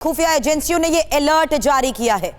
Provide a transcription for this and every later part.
खुफिया एजेंसियों ने यह अलर्ट जारी किया है।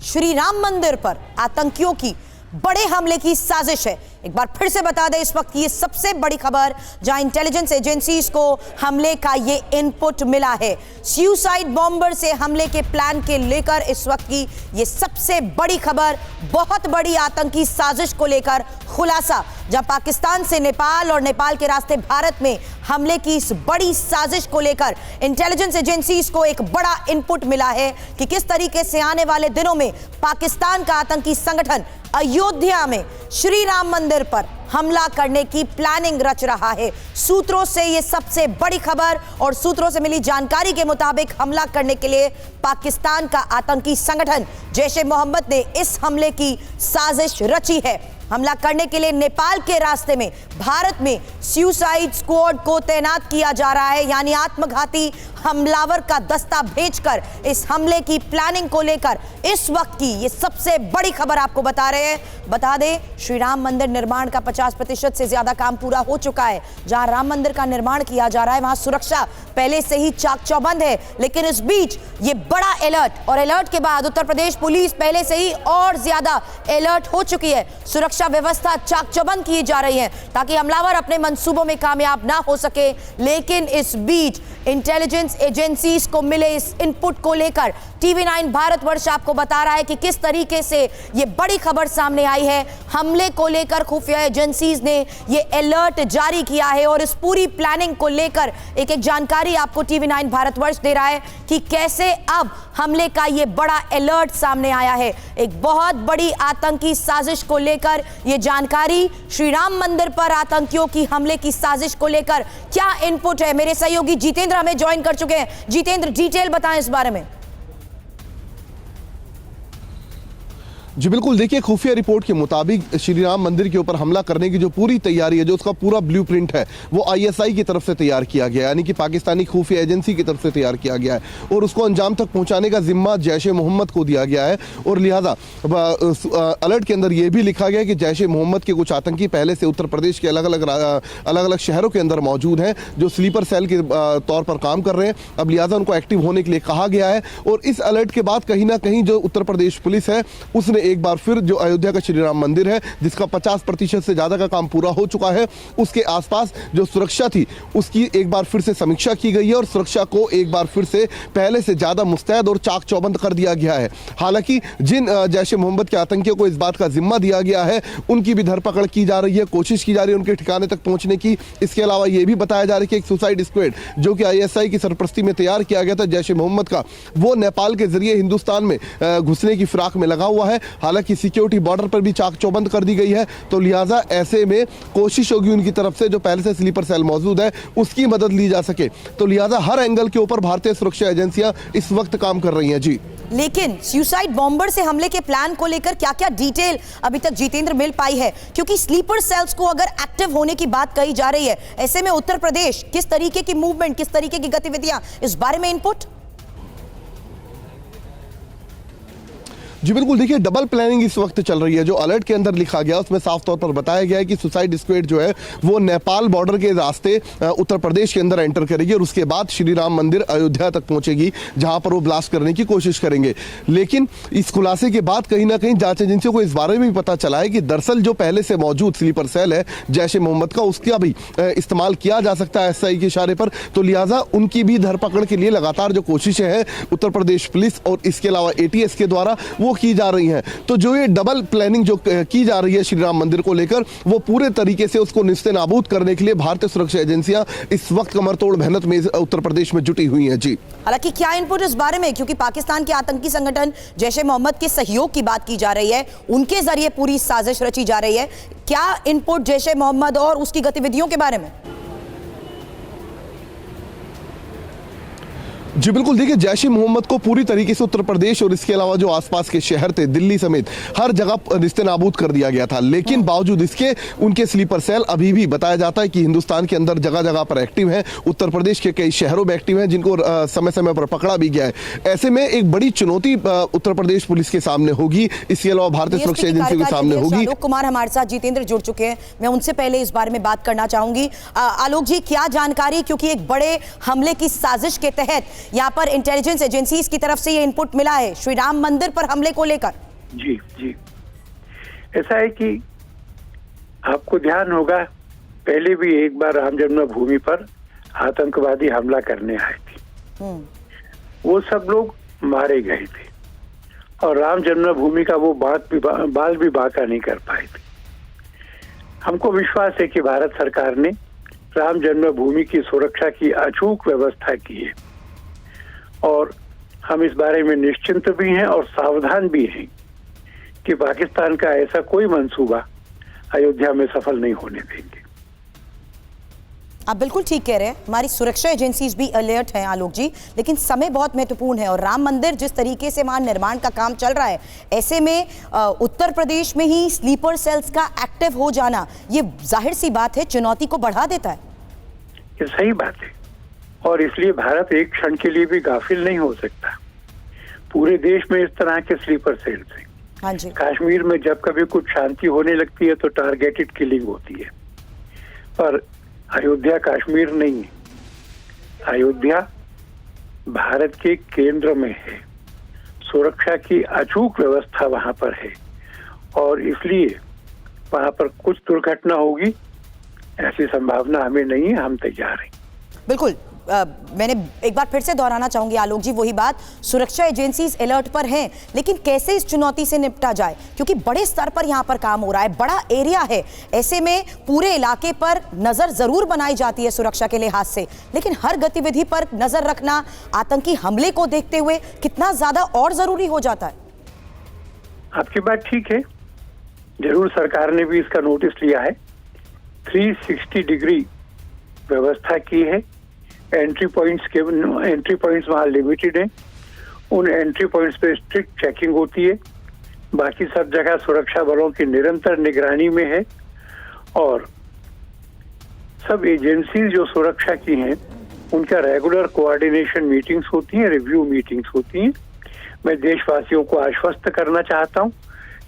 श्री राम मंदिर पर आतंकियों की बड़े हमले की साजिश है। एक बार फिर से बता दें, इस वक्त की ये सबसे बड़ी खबर जहां इंटेलिजेंस एजेंसीज को हमले का ये इनपुट मिला है। सुसाइड बॉम्बर से हमले के प्लान के लेकर इस वक्त की ये सबसे बड़ी खबर, बहुत बड़ी आतंकी साजिश को लेकर खुलासा, जहां पाकिस्तान से नेपाल और नेपाल के रास्ते भारत में हमले की इस बड़ी साजिश को लेकर इंटेलिजेंस एजेंसीज को एक बड़ा इनपुट मिला है कि किस तरीके से आने वाले दिनों में पाकिस्तान का आतंकी संगठन अयोध्या में श्री राम मंदिर पर हमला करने की प्लानिंग रच रहा है। सूत्रों से यह सबसे बड़ी खबर और सूत्रों से मिली जानकारी के मुताबिक हमला करने के लिए पाकिस्तान का आतंकी संगठन जैश ए मोहम्मद ने इस हमले की साजिश रची है। हमला करने के लिए नेपाल के रास्ते में भारत में सुसाइड स्क्वाड को तैनात किया जा रहा है, यानी आत्मघाती हमलावर का दस्ता भेजकर इस हमले की प्लानिंग को लेकर इस वक्त की ये सबसे बड़ी खबर आपको बता रहे हैं। बता दें, श्री राम मंदिर निर्माण का 50% से ज्यादा काम पूरा हो चुका है। जहां राम मंदिर का निर्माण किया जा रहा है वहां सुरक्षा पहले से ही चाक चौबंद है, लेकिन इस बीच ये बड़ा अलर्ट और अलर्ट के बाद उत्तर प्रदेश पुलिस पहले से ही और ज्यादा अलर्ट हो चुकी है। सुरक्षा व्यवस्था चाक चौबंद की जा रही है ताकि हमलावर अपने मंसूबों में कामयाब ना हो सके। लेकिन इस बीच इंटेलिजेंस एजेंसीज को मिले इस इनपुट को लेकर TV9 भारतवर्ष आपको बता रहा है कि किस तरीके से ये बड़ी खबर सामने आई है। हमले को लेकर खुफिया एजेंसीज ने ये अलर्ट जारी किया है और इस पूरी प्लानिंग को लेकर एक एक जानकारी आपको TV9 भारतवर्ष दे रहा है कि कैसे अब हमले का ये बड़ा अलर्ट सामने आया है। एक बहुत बड़ी आतंकी साजिश को लेकर ये जानकारी, श्री राम मंदिर पर आतंकियों की हमले की साजिश को लेकर क्या इनपुट है। मेरे सहयोगी जितेंद्र हमें ज्वाइन कर चुके हैं। जितेंद्र, डिटेल बताएं इस बारे में। जी बिल्कुल, देखिए, खुफिया रिपोर्ट के मुताबिक श्री राम मंदिर के ऊपर हमला करने की जो पूरी तैयारी है, जो उसका पूरा ब्लूप्रिंट है, वो ISI की तरफ से तैयार किया गया है, यानी कि पाकिस्तानी खुफिया एजेंसी की तरफ से तैयार किया गया है और उसको अंजाम तक पहुंचाने का जिम्मा जैश ए मोहम्मद को दिया गया है। और लिहाजा अलर्ट के अंदर यह भी लिखा गया है कि जैश ए मोहम्मद के कुछ आतंकी पहले से उत्तर प्रदेश के अलग अलग शहरों के अंदर मौजूद हैं, जो स्लीपर सेल के तौर पर काम कर रहे हैं। अब लिहाजा उनको एक्टिव होने के लिए कहा गया है। और इस अलर्ट के बाद कहीं ना कहीं जो उत्तर प्रदेश पुलिस है उसने एक बार फिर जो अयोध्या का श्री राम मंदिर है, जिसका 50% से ज्यादा का काम पूरा हो चुका है, उसके आसपास जो सुरक्षा थी उसकी एक बार फिर से समीक्षा की गई है और सुरक्षा को एक बार फिर से पहले से ज्यादा मुस्तैद और चाक चौबंद कर दिया गया है। हालांकि जिन जैश ए मोहम्मद के आतंकियों को इस बात का जिम्मा दिया गया है उनकी भी धरपकड़ की जा रही है, कोशिश की जा रही है उनके ठिकाने तक पहुंचने की। इसके अलावा यह भी बताया जा रहा है कि एक सुसाइड स्क्वाड जो कि ISI की सरपरस्ती में तैयार किया गया था जैश ए मोहम्मद का, वो नेपाल के जरिए हिंदुस्तान में घुसने की फिराक में लगा हुआ है। हालांकि सिक्योरिटी बॉर्डर पर भी चाक चौबंद कर दी गई है, तो लिहाजा ऐसे में कोशिश होगी उनकी तरफ से जो पहले से स्लीपर सेल मौजूद है उसकी मदद ली जा सके। तो लिहाजा हर एंगल के ऊपर भारतीय सुरक्षा एजेंसियां इस वक्त काम कर रही हैं। जी, लेकिन सुसाइड बॉम्बर से हमले के प्लान को लेकर क्या क्या डिटेल अभी तक जितेंद्र मिल पाई है? क्योंकि स्लीपर सेल्स को अगर एक्टिव होने की बात कही जा रही है, ऐसे में उत्तर प्रदेश किस तरीके की मूवमेंट, किस तरीके की गतिविधियां, इस बारे में इनपुट? जी बिल्कुल, देखिए, डबल प्लानिंग इस वक्त चल रही है। जो अलर्ट के अंदर लिखा गया उसमें साफ तौर पर बताया गया है कि सुसाइड स्क्वाड जो है वो नेपाल बॉर्डर के रास्ते उत्तर प्रदेश के अंदर एंटर करेगी और उसके बाद श्री राम मंदिर अयोध्या तक पहुंचेगी, जहां पर वो ब्लास्ट करने की कोशिश करेंगे। लेकिन इस खुलासे के बाद कहीं ना कहीं जांच एजेंसियों को इस बारे में भी पता चला है कि दरअसल जो पहले से मौजूद स्लीपर सेल है जैश ए मोहम्मद का, उसका भी इस्तेमाल किया जा सकता है ISI के इशारे पर। तो लिहाजा उनकी भी धरपकड़ के लिए लगातार जो कोशिशें हैं उत्तर प्रदेश पुलिस और इसके अलावा ATS के द्वारा वो की जा रही हैं। तो जो ये डबल प्लानिंग जो की जा रही है श्री राम मंदिर को लेकर, वो पूरे तरीके से उसको निस्ते-नाबूद करने के लिए भारतीय सुरक्षा एजेंसियां इस वक्त कमरतोड़ मेहनत में उत्तर प्रदेश में जुटी हुई हैं। जी, हालांकि क्या इनपुट इस बारे में, क्योंकि पाकिस्तान के आतंकी संगठन जैश ए मोहम्मद के सहयोग की बात की जा रही है, उनके जरिए पूरी साजिश रची जा रही है, क्या इनपुट जैश ए मोहम्मद और उसकी गतिविधियों के बारे में? जी बिल्कुल, देखिए, जैश ए मोहम्मद को पूरी तरीके से उत्तर प्रदेश और इसके अलावा जो आसपास के शहर थे, दिल्ली समेत हर जगह निस्ते-नाबूद कर दिया गया था। लेकिन बावजूद इसके उनके स्लीपर सेल अभी भी बताया जाता है कि हिंदुस्तान के अंदर जगह जगह पर एक्टिव हैं, उत्तर प्रदेश के कई शहरों में एक्टिव हैं, जिनको समय समय पर पकड़ा भी गया है। ऐसे में एक बड़ी चुनौती उत्तर प्रदेश पुलिस के सामने होगी, इसके अलावा भारतीय सुरक्षा एजेंसी के सामने होगी। आलोक कुमार हमारे साथ जितेंद्र जुड़ चुके हैं, मैं उनसे पहले इस बारे में बात करना चाहूंगी। आलोक जी, क्या जानकारी, क्योंकि एक बड़े हमले की साजिश के तहत यहाँ पर इंटेलिजेंस एजेंसीज की तरफ से ये इनपुट मिला है श्री राम मंदिर पर हमले को लेकर। जी जी, ऐसा है कि आपको ध्यान होगा पहले भी एक बार राम जन्मभूमि पर आतंकवादी हमला करने आए थे, वो सब लोग मारे गए थे और राम जन्मभूमि का वो बाल भी बांका नहीं कर पाए थे। हमको विश्वास है कि भारत सरकार ने राम जन्मभूमि की सुरक्षा की अचूक व्यवस्था की है और हम इस बारे में निश्चिंत भी हैं और सावधान भी हैं कि पाकिस्तान का ऐसा कोई मंसूबा अयोध्या में सफल नहीं होने देंगे। आप बिल्कुल ठीक कह रहे हैं, हमारी सुरक्षा एजेंसीज भी अलर्ट हैं आलोक जी, लेकिन समय बहुत महत्वपूर्ण है और राम मंदिर जिस तरीके से वहां निर्माण का काम चल रहा है, ऐसे में उत्तर प्रदेश में ही स्लीपर सेल्स का एक्टिव हो जाना ये जाहिर सी बात है चुनौती को बढ़ा देता है। ये सही बात है और इसलिए भारत एक क्षण के लिए भी गाफिल नहीं हो सकता। पूरे देश में इस तरह के स्लीपर सेल्स हैं। हाँ जी। कश्मीर में जब कभी कुछ शांति होने लगती है तो टारगेटेड किलिंग होती है, पर अयोध्या कश्मीर नहीं है, अयोध्या भारत के केंद्र में है। सुरक्षा की अचूक व्यवस्था वहां पर है और इसलिए वहां पर कुछ दुर्घटना होगी ऐसी संभावना हमें नहीं है, हम तैयार हैं। बिल्कुल, मैंने एक बार फिर से दोहराना चाहूंगी आलोक जी वही बात, सुरक्षा एजेंसीज अलर्ट पर हैं, लेकिन कैसे इस चुनौती से निपटा जाए, क्योंकि बड़े स्तर पर यहां पर काम हो रहा है, बड़ा एरिया है, ऐसे में पूरे इलाके पर नजर जरूर बनाई जाती है सुरक्षा के लिहाज से, लेकिन हर गतिविधि पर नजर रखना आतंकी हमले को देखते हुए कितना ज्यादा और जरूरी हो जाता है। आपकी बात ठीक है, जरूर सरकार ने भी इसका नोटिस लिया है। 360 डिग्री व्यवस्था की है। एंट्री पॉइंट्स वहाँ लिमिटेड हैं, उन एंट्री पॉइंट्स पे स्ट्रिक्ट चेकिंग होती है। बाकी सब जगह सुरक्षा बलों की निरंतर निगरानी में है और सब एजेंसीज जो सुरक्षा की हैं उनका रेगुलर कोऑर्डिनेशन मीटिंग्स होती हैं, रिव्यू मीटिंग्स होती हैं। मैं देशवासियों को आश्वस्त करना चाहता हूँ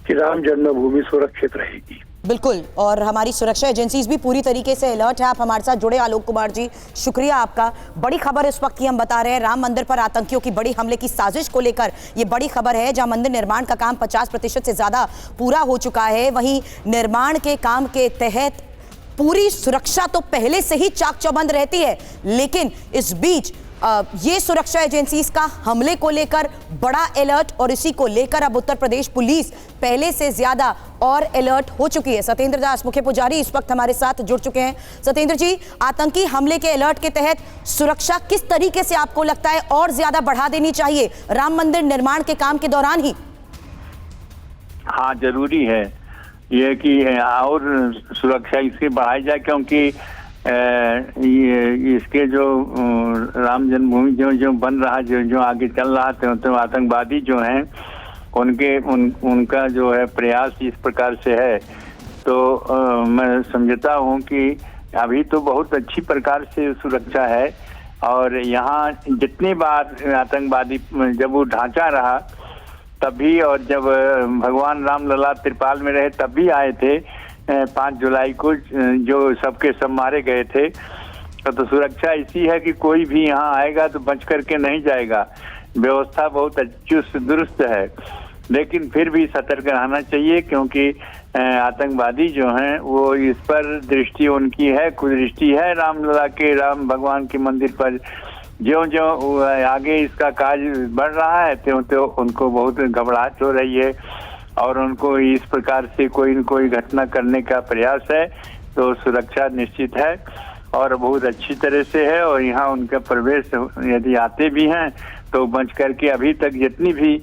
कि राम जन्मभूमि सुरक्षित रहेगी। बिल्कुल, और हमारी सुरक्षा एजेंसीज भी पूरी तरीके से अलर्ट है। आप हमारे साथ जुड़े आलोक कुमार जी, शुक्रिया आपका। बड़ी खबर इस वक्त की हम बता रहे हैं, राम मंदिर पर आतंकियों की बड़ी हमले की साजिश को लेकर ये बड़ी खबर है, जहां मंदिर निर्माण का काम 50% से ज्यादा पूरा हो चुका है। वहीं निर्माण के काम के तहत पूरी सुरक्षा तो पहले से ही चाक चौबंद रहती है, लेकिन इस बीच ये सुरक्षा एजेंसीज का हमले को लेकर बड़ा अलर्ट और इसी को लेकर अब उत्तर प्रदेश पुलिस पहले से ज्यादा और अलर्ट हो चुकी है। सत्येंद्र दास मुख्य पुजारी इस वक्त हमारे साथ जुड़ चुके हैं। सत्येंद्र जी, आतंकी हमले के अलर्ट के तहत सुरक्षा किस तरीके से आपको लगता है और ज्यादा बढ़ा देनी चाहिए राम मंदिर निर्माण के काम के दौरान ही? हाँ, जरूरी है ये कि और सुरक्षा इसकी बढ़ाई जाए, क्योंकि ये इसके जो राम जन्मभूमि जो बन रहा, जो आगे चल रहा था, तो आतंकवादी जो हैं उनका जो है प्रयास इस प्रकार से है, तो मैं समझता हूँ कि अभी तो बहुत अच्छी प्रकार से सुरक्षा है। और यहाँ जितनी बार आतंकवादी जब वो ढांचा रहा तभी, और जब भगवान राम लला त्रिपाल में रहे तब भी आए थे 5 जुलाई को, जो सबके सब मारे गए थे। तो सुरक्षा इसी है कि कोई भी यहाँ आएगा तो बच करके नहीं जाएगा। व्यवस्था बहुत चुस्त दुरुस्त है, लेकिन फिर भी सतर्क रहना चाहिए, क्योंकि आतंकवादी जो हैं वो इस पर दृष्टि उनकी है, कुदृष्टि है रामलला के, राम भगवान के मंदिर पर। ज्यों ज्यों आगे इसका काज बढ़ रहा है त्यों त्यों उनको बहुत घबराहट हो रही है और उनको इस प्रकार से कोई न कोई घटना करने का प्रयास है। तो सुरक्षा निश्चित है और बहुत अच्छी तरह से है, और यहाँ उनका प्रवेश यदि आते भी हैं तो बच करके, अभी तक जितनी भी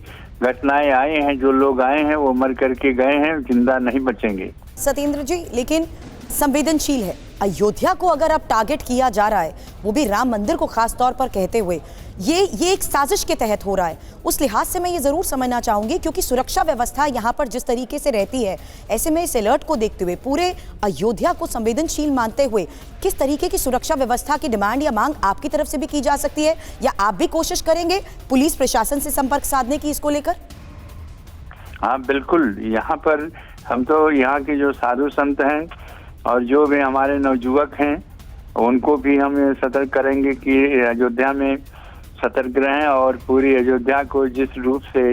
घटनाएं आए हैं, जो लोग आए हैं वो मर करके गए हैं, जिंदा नहीं बचेंगे। सत्येंद्र जी, लेकिन संवेदनशील है, अयोध्या को अगर अब टारगेट किया जा रहा है, वो भी राम मंदिर को खास तौर पर कहते हुए, ये एक साजिश के तहत हो रहा है। उस लिहाज से मैं ये जरूर समझना चाहूंगी, क्योंकि सुरक्षा व्यवस्था यहाँ पर जिस तरीके से रहती है, ऐसे में इस अलर्ट को देखते हुए पूरे अयोध्या को संवेदनशील मानते हुए किस तरीके की सुरक्षा व्यवस्था की डिमांड या मांग आपकी तरफ से भी की जा सकती है, या आप भी कोशिश करेंगे पुलिस प्रशासन से संपर्क साधने की इसको लेकर? हाँ बिल्कुल, यहाँ पर हम तो यहाँ के जो साधु संत हैं और जो भी हमारे नवयुवक हैं उनको भी हम सतर्क करेंगे कि अयोध्या में सतर्क रहें और पूरी अयोध्या को जिस रूप से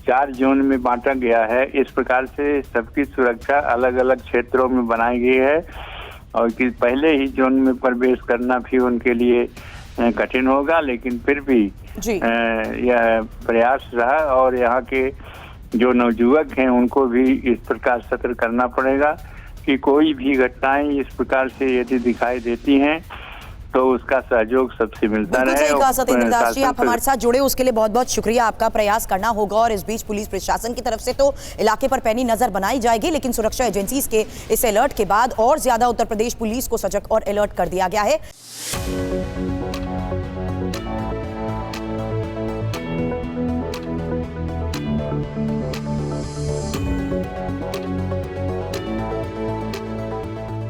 4 जोन में बांटा गया है, इस प्रकार से सबकी सुरक्षा अलग अलग क्षेत्रों में बनाई गई है और कि पहले ही जोन में प्रवेश करना भी उनके लिए कठिन होगा, लेकिन फिर भी यह प्रयास रहा और यहाँ के जो नवयुवक हैं उनको भी इस प्रकार सतर्क करना पड़ेगा कि कोई भी घटनाएं इस प्रकार से यदि दिखाई देती हैं तो उसका सहयोग सबसे मिलता रहे। सही कहा सत्येंद्र दास जी, आप हमारे साथ जुड़े उसके लिए बहुत बहुत शुक्रिया। आपका प्रयास करना होगा और इस बीच पुलिस प्रशासन की तरफ से तो इलाके पर पैनी नजर बनाई जाएगी, लेकिन सुरक्षा एजेंसीज के इस अलर्ट के बाद और ज्यादा उत्तर प्रदेश पुलिस को सजग और अलर्ट कर दिया गया है।